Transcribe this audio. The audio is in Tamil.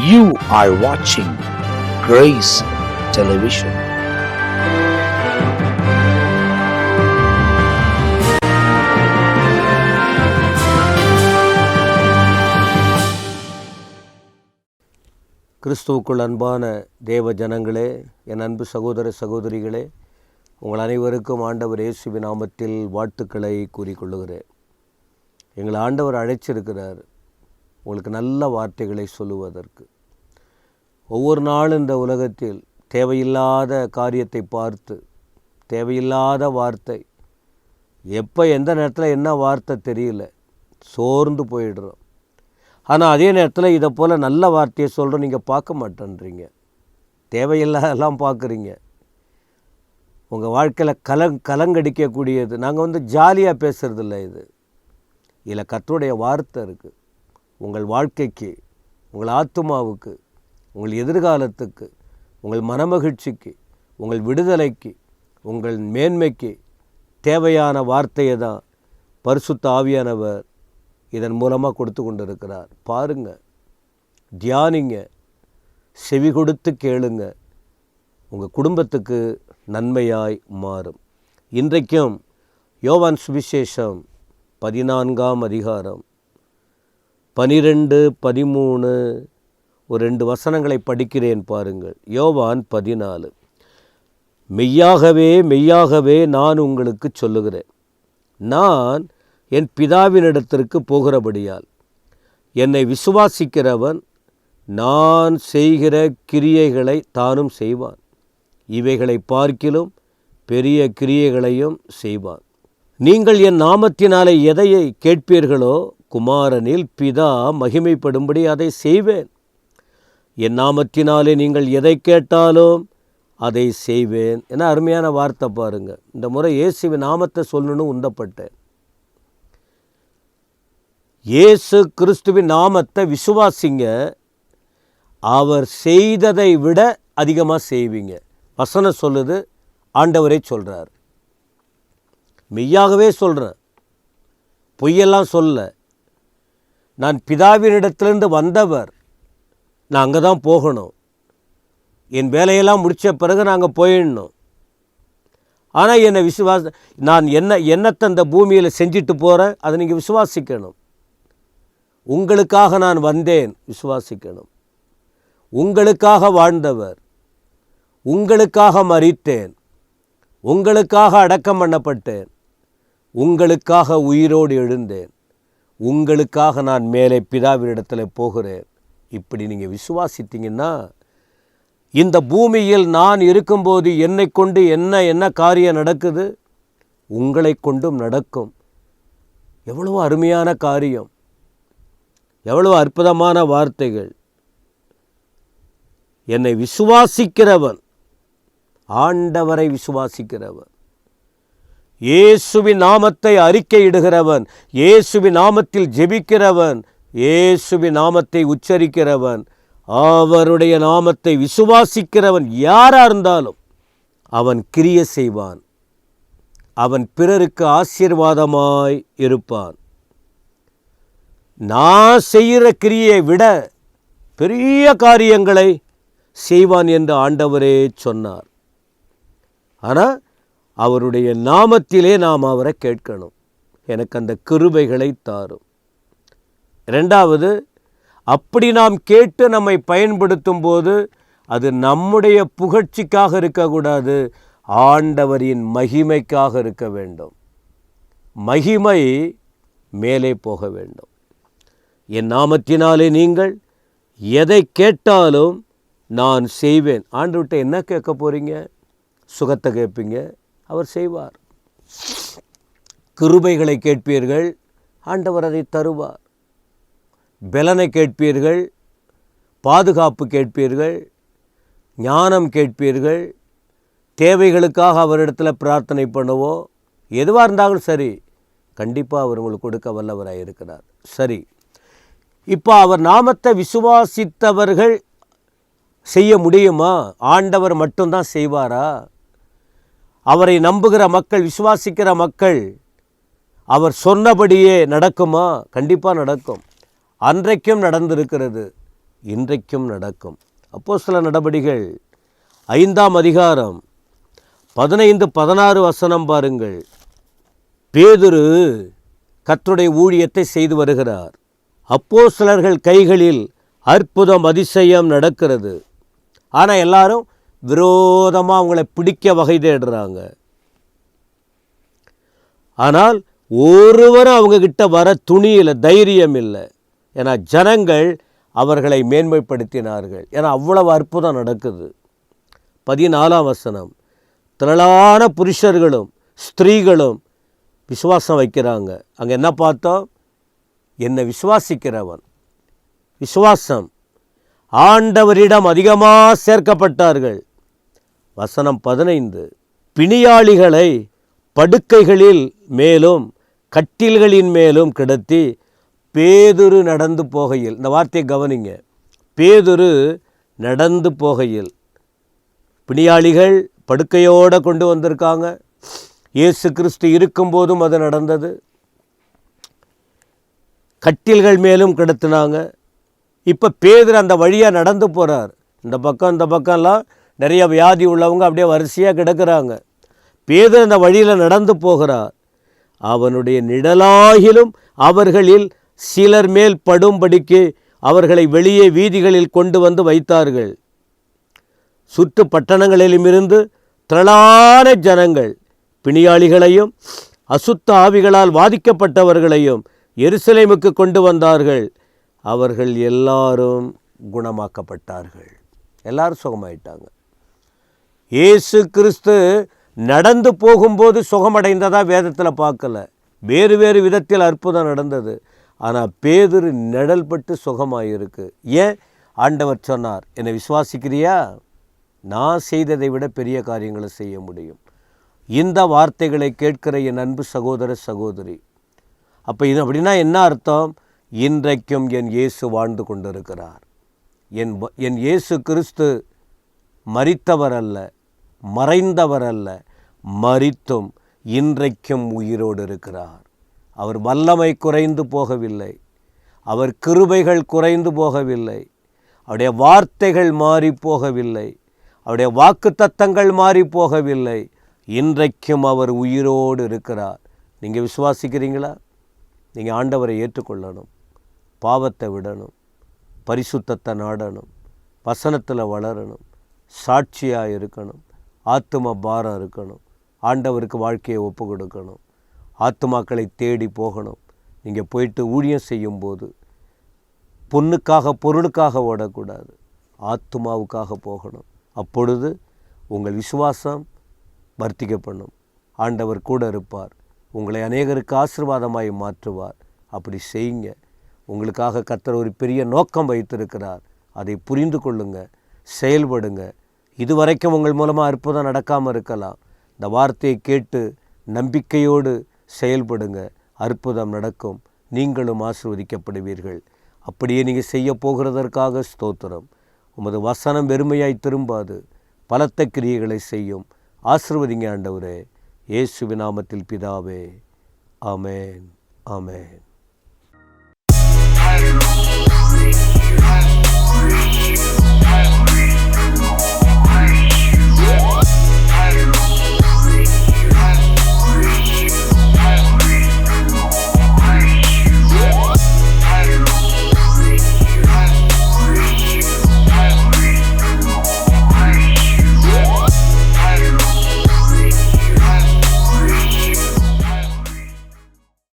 You are watching Grace Television. கிறிஸ்துவுக்குள் அன்பான தேவ ஜனங்களே, என் அன்பு சகோதர சகோதரிகளே, உங்கள் அனைவருக்கும் ஆண்டவர் இயேசுவின் நாமத்தில் வாழ்த்துக்களை கூறிக்கொள்ளுகிறேன். எங்கள் ஆண்டவர் அழைச்சிருக்கிறார் உங்களுக்கு நல்ல வார்த்தைகளை சொல்லுவதற்கு. ஒவ்வொரு நாளும் இந்த உலகத்தில் தேவையில்லாத காரியத்தை பார்த்து, தேவையில்லாத வார்த்தை, எப்போ எந்த நேரத்தில் என்ன வார்த்தை தெரியல, சோர்ந்து போயிடுறோம். ஆனால் அதே நேரத்தில் இதை போல் நல்ல வார்த்தையை சொல்கிறோம், நீங்கள் பார்க்க மாட்டேன்றீங்க, தேவையில்லாதெல்லாம் பார்க்குறீங்க. உங்கள் வாழ்க்கையில் கலங்கடிக்கக்கூடியது. நாங்கள் ஜாலியாக பேசுகிறதில்ல, இதில் கர்த்தருடைய வார்த்தை இருக்குது. உங்கள் வாழ்க்கைக்கு, உங்கள் ஆத்துமாவுக்கு, உங்கள் எதிர்காலத்துக்கு, உங்கள் மனமகிழ்ச்சிக்கு, உங்கள் விடுதலைக்கு, உங்கள் மேன்மைக்கு தேவையான வார்த்தையை தான் பரிசுத்த ஆவியானவர் இதன் மூலமாக கொடுத்து கொண்டு இருக்கிறார். பாருங்கள், தியானிங்க, செவி கொடுத்து கேளுங்க, உங்கள் குடும்பத்துக்கு நன்மையாய் மாறும். இன்றைக்கும் யோவான் சுவிசேஷம் 14ஆம் அதிகாரம் 12, 13 ஒரு 2 வசனங்களை படிக்கிறேன் பாருங்கள். யோவான் 14. மெய்யாகவே மெய்யாகவே நான் உங்களுக்கு சொல்லுகிறேன், நான் என் பிதாவினிடத்திற்கு போகிறபடியால் என்னை விசுவாசிக்கிறவன் நான் செய்கிற கிரியைகளை தானும் செய்வான், இவைகளை பார்க்கிலும் பெரிய கிரியைகளையும் செய்வான். நீங்கள் என் நாமத்தினாலே எதையை கேட்பீர்களோ குமாரனில் பிதா மகிமைப்படும்படி அதை செய்வேன். என் நாமத்தினாலே நீங்கள் எதை கேட்டாலும் அதை செய்வேன். என அருமையான வார்த்தை பாருங்கள். இந்த முறை இயேசுவின் நாமத்தை சொல்லணும்னு உந்தப்பட்டேன். இயேசு கிறிஸ்துவின் நாமத்தை விசுவாசிங்க, அவர் செய்ததை விட அதிகமாக செய்வீங்க. வசனம் சொல்லுது, ஆண்டவரே சொல்கிறார். மெய்யாகவே சொல்கிறேன், பொய்யெல்லாம் சொல்ல. நான் பிதாவினிடத்திலிருந்து வந்தவர், நான் அங்கே தான் போகணும். என் வேலையெல்லாம் முடித்த பிறகு நாங்கள் போயிடணும். ஆனால் என்னை நான் என்னத்தை அந்த பூமியில் செஞ்சுட்டு போகிறேன், அதை நீங்கள் விசுவாசிக்கணும். உங்களுக்காக நான் வந்தேன், விசுவாசிக்கணும். உங்களுக்காக வாழ்ந்தவர், உங்களுக்காக மரித்தேன், உங்களுக்காக அடக்கம் பண்ணப்பட்டேன், உங்களுக்காக உயிரோடு எழுந்தேன், உங்களுக்காக நான் மேலே பிதாவினிடத்தில் போகிறேன். இப்படி நீங்கள் விசுவாசித்தீங்கன்னா, இந்த பூமியில் நான் இருக்கும்போது என்னை கொண்டு என்ன காரியம் நடக்குது, உங்களை கொண்டும் நடக்கும். எவ்வளவு அருமையான காரியம், எவ்வளவு அற்புதமான வார்த்தைகள். என்னை விசுவாசிக்கிறவன், ஆண்டவரை விசுவாசிக்கிறவன், இயேசுவின் நாமத்தை அறிக்கையிடுகிறவன், இயேசுவின் நாமத்தில் ஜெபிக்கிறவன், இயேசுவின் நாமத்தை உச்சரிக்கிறவன், அவருடைய நாமத்தை விசுவாசிக்கிறவன் யாராக இருந்தாலும் அவன் கிரியை செய்வான். அவன் பிறருக்கு ஆசீர்வாதமாய் இருப்பான். நான் செய்கிற கிரியை விட பெரிய காரியங்களை செய்வான் என்று ஆண்டவரே சொன்னார். ஆனால் அவருடைய நாமத்திலே நாம் அவரை கேட்கணும். எனக்கு அந்த கிருபைகளை தாரும். 2வது, அப்படி நாம் கேட்டு நம்மை பயன்படுத்தும் போது அது நம்முடைய புகழ்ச்சிக்காக இருக்கக்கூடாது, ஆண்டவரின் மகிமைக்காக இருக்க வேண்டும். மகிமை மேலே போக வேண்டும். என் நாமத்தினாலே நீங்கள் எதை கேட்டாலும் நான் செய்வேன். ஆண்டவர்கிட்ட என்ன கேட்க போகிறீங்க? சுகத்தை கேட்பீங்க, அவர் செய்வார். கிருபைகளை கேட்பீர்கள், ஆண்டவர் அதை தருவார். பலனை கேட்பீர்கள், பாதுகாப்பு கேட்பீர்கள், ஞானம் கேட்பீர்கள். தேவைகளுக்காக அவரிடத்தில் பிரார்த்தனை பண்ணுவோம். எதுவாக இருந்தாலும் சரி, கண்டிப்பாக அவர் உங்களுக்கு கொடுக்க வல்லவராக இருக்கிறார். சரி, இப்போ அவர் நாமத்தை விசுவாசித்தவர்கள் செய்ய முடியுமா? ஆண்டவர் மட்டும்தான் செய்வாரா? அவரை நம்புகிற மக்கள், விசுவாசிக்கிற மக்கள் அவர் சொன்னபடியே நடக்குமா? கண்டிப்பாக நடக்கும். அன்றைக்கும் நடந்திருக்கிறது, இன்றைக்கும் நடக்கும். அப்போஸ்தலர் நடபடிகள் 5ஆம் அதிகாரம் 15-16 வசனம் பாருங்கள். பேதுரு கர்த்தருடைய ஊழியத்தை செய்து வருகிறார். அப்போஸ்தலர்கள் கைகளில் அற்புதம் அதிசயம் நடக்கிறது. ஆனால் எல்லாரும் விரோதமாக அவங்கள பிடிக்க வகை தேடுறாங்க. ஆனால் ஒருவரும் அவங்கக்கிட்ட வர துணியில் தைரியம் இல்லை. ஏன்னா ஜனங்கள் அவர்களை மேன்மைப்படுத்தினார்கள். ஏன்னா அவ்வளவு அற்புதம் நடக்குது. 14ஆம் வசனம், திரளான புருஷர்களும் ஸ்திரீகளும் விசுவாசம் வைக்கிறாங்க. அங்கே என்ன பார்த்தோம்? என்னை விசுவாசிக்கிறவன் விசுவாசம் ஆண்டவரிடம் அதிகமாக சேர்க்கப்பட்டார்கள். வசனம் 15, பிணியாளிகளை படுக்கைகளில் மேலும் கட்டில்களின் மேலும் கிடத்தி பேதுரு நடந்து போகையில், இந்த வார்த்தையை கவனிங்க, பேதுரு நடந்து போகையில், பிணியாளிகள் படுக்கையோடு கொண்டு வந்திருக்காங்க. இயேசு கிறிஸ்து இருக்கும்போதும் அது நடந்தது. கட்டில்கள் மேலும் கிடத்தினாங்க. இப்போ பேதுரு அந்த வழியாக நடந்து போகிறார். இந்த பக்கம்லாம் நிறைய வியாதி உள்ளவங்க அப்படியே வரிசையாக கிடக்கிறாங்க. பேதுரு அந்த வழியில் நடந்து போகிறார். அவனுடைய நிழலாகிலும் அவர்களில் சிலர் மேல் படும்படிக்கு அவர்களை வெளியே வீதிகளில் கொண்டு வந்து வைத்தார்கள். சுற்று பட்டணங்களிலுமிருந்து திரளான ஜனங்கள் பிணியாளிகளையும் அசுத்த ஆவிகளால் வாதிக்கப்பட்டவர்களையும் எருசலேமுக்கு கொண்டு வந்தார்கள். அவர்கள் எல்லாரும் குணமாக்கப்பட்டார்கள். எல்லாரும் சுகமாயிட்டாங்க. இயேசு கிறிஸ்து நடந்து போகும்போது சுகமடைந்ததா வேதத்தில் பார்க்கல. வேறு வேறு விதத்தில் அற்புதம் நடந்தது. ஆனால் பேதுரு நிழல்பட்டு சுகமாயிருக்கு. ஏன்? ஆண்டவர் சொன்னார், என்னை விசுவாசிக்கிறியா? நான் செய்ததை விட பெரிய காரியங்களை செய்ய முடியும். இந்த வார்த்தைகளை கேட்கிற என் அன்பு சகோதர சகோதரி, அப்போ இது அப்படின்னா என்ன அர்த்தம்? இன்றைக்கும் என் இயேசு வாழ்ந்து கொண்டிருக்கிறார். என் இயேசு கிறிஸ்து மரித்தவர் அல்ல, மறைந்தவர் அல்ல, மரித்தும் இன்றைக்கும் உயிரோடு இருக்கிறார். அவர் வல்லமை குறைந்து போகவில்லை. அவர் கிருபைகள் குறைந்து போகவில்லை. அவருடைய வார்த்தைகள் மாறி போகவில்லை. அவருடைய வாக்குத்தத்தங்கள் மாறி போகவில்லை. இன்றைக்கும் அவர் உயிரோடு இருக்கிறார். நீங்கள் விசுவாசிக்கிறீங்களா? நீங்கள் ஆண்டவரை ஏற்றுக்கொள்ளணும், பாவத்தை விடணும், பரிசுத்தத்தை நாடணும், வசனத்தில் வளரணும், சாட்சியாக இருக்கணும், ஆத்தும பாரம் இருக்கணும், ஆண்டவருக்கு வாழ்க்கையை ஒப்பு கொடுக்கணும், ஆத்துமாக்களை தேடி போகணும். நீங்கள் போயிட்டு ஊழியம் செய்யும்போது பொண்ணுக்காக பொருளுக்காக ஓடக்கூடாது, ஆத்துமாவுக்காக போகணும். அப்பொழுது உங்கள் விசுவாசம் வர்த்திக்கப்படும். ஆண்டவர் கூட இருப்பார். உங்களை அநேகருக்கு ஆசீர்வாதமாய் மாற்றுவார். அப்படி செய்யுங்க. உங்களுக்காக கர்த்தர் ஒரு பெரிய நோக்கம் வைத்திருக்கிறார். அதை புரிந்து கொள்ளுங்க, செயல்படுங்க. இதுவரைக்கும் உங்கள் மூலமாக அற்புதம் நடக்காமல் இருக்கலாம். இந்த வார்த்தையை கேட்டு நம்பிக்கையோடு செயல்படுங்க. அற்புதம் நடக்கும். நீங்களும் ஆசீர்வதிக்கப்படுவீர்கள். அப்படியே நீங்கள் செய்ய போகிறதற்காக ஸ்தோத்திரம். உமது வசனம் வெறுமையாய் திரும்பாது, பலத்த கிரியைகளை செய்யும். ஆசீர்வதிங்க ஆண்டவரே. இயேசுவின் நாமத்தில் பிதாவே. ஆமென், ஆமென்.